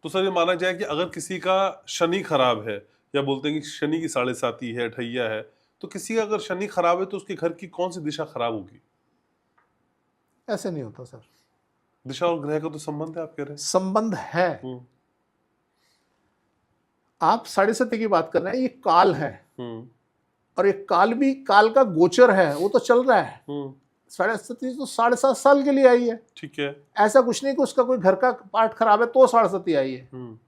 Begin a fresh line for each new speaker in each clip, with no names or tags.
तो सर ये माना जाए कि अगर किसी का शनि खराब है, या बोलते हैं कि शनि की साढ़े साती है, ठैया है, तो किसी का अगर शनि खराब है तो उसके घर की कौन सी दिशा खराब होगी?
ऐसे नहीं होता सर।
दिशा और ग्रह का तो संबंध है, आप कह रहे हैं।
संबंध है।
हम्म।
आप साढ़े सती की बात कर रहे हैं, ये काल है,
हम्म।
और ये काल भी काल का गोचर है, वो तो चल रहा है।
हम्म।
साढ़े सती तो 7.5 साल के लिए आई है।
ठीक है।
ऐसा कुछ नहीं कि उसका कोई घर का पार्ट खराब है तो साढ़े सती आई है,
हम्म।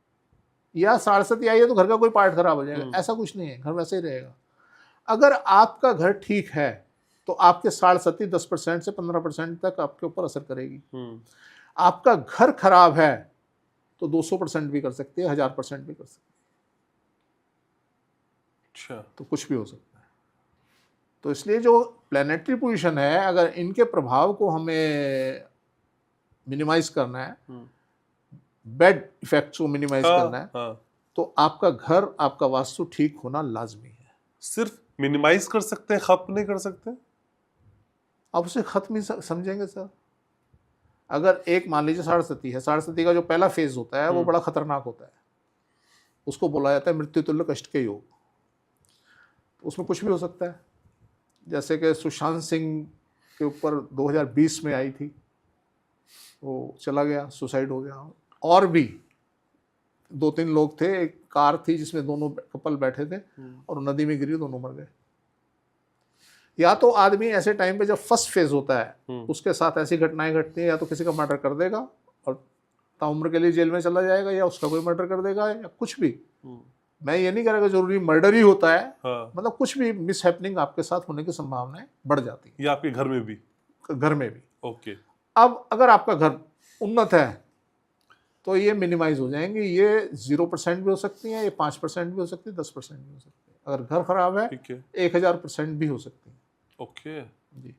या साढ़े सती आई है तो घर का कोई पार्ट खराब हो जाएगा, ऐसा कुछ नहीं है। घर वैसे ही रहेगा। अगर आपका घर ठीक है तो आपके साढ़े सती 10% से 15% तक आपके ऊपर असर करेगी। आपका घर खराब है तो 200% भी कर सकती है, 1000% भी कर सकती है।
अच्छा।
तो कुछ भी हो सकता है। तो इसलिए जो प्लैनेटरी पोजीशन है, अगर इनके प्रभाव को हमें मिनिमाइज करना है, बैड इफेक्ट्स को मिनिमाइज करना है,
हाँ।
तो आपका घर, आपका वास्तु ठीक होना लाजमी है।
सिर्फ मिनिमाइज कर सकते हैं, खत्म नहीं कर सकते?
आप उसे खत्म ही समझेंगे सर। अगर एक मान लीजिए साढ़े सती है, साढ़े सती का जो पहला फेज होता है वो बड़ा खतरनाक होता है, उसको बोला जाता है मृत्यु तुल्य कष्ट के योग। उसमें कुछ भी हो सकता है। जैसे कि सुशांत सिंह के ऊपर 2020 में आई थी, वो चला गया, सुसाइड हो गया। और भी 2-3 लोग थे, एक कार थी जिसमें दोनों कपल बैठे थे और नदी में गिरी, दोनों मर गए। या तो आदमी ऐसे टाइम पे जब फर्स्ट फेज होता है उसके साथ ऐसी घटनाएं घटती हैं, या तो किसी का मर्डर कर देगा और ताउम्र के लिए जेल में चला जाएगा, या उसका कोई मर्डर कर देगा, या कुछ भी। मैं ये नहीं कह रहा कि जरूरी मर्डर ही होता है, मतलब कुछ भी मिस हैपनिंग आपके साथ होने की संभावनाएं बढ़ जाती है।
या आपके घर में भी?
घर में भी।
ओके।
अब अगर आपका घर उन्नत है तो ये मिनिमाइज हो जाएंगे। ये 0% भी हो सकती है, ये 5% भी हो सकती है, 10% भी हो सकती है। अगर घर खराब है 1000% भी हो सकती है।
ओके
जी।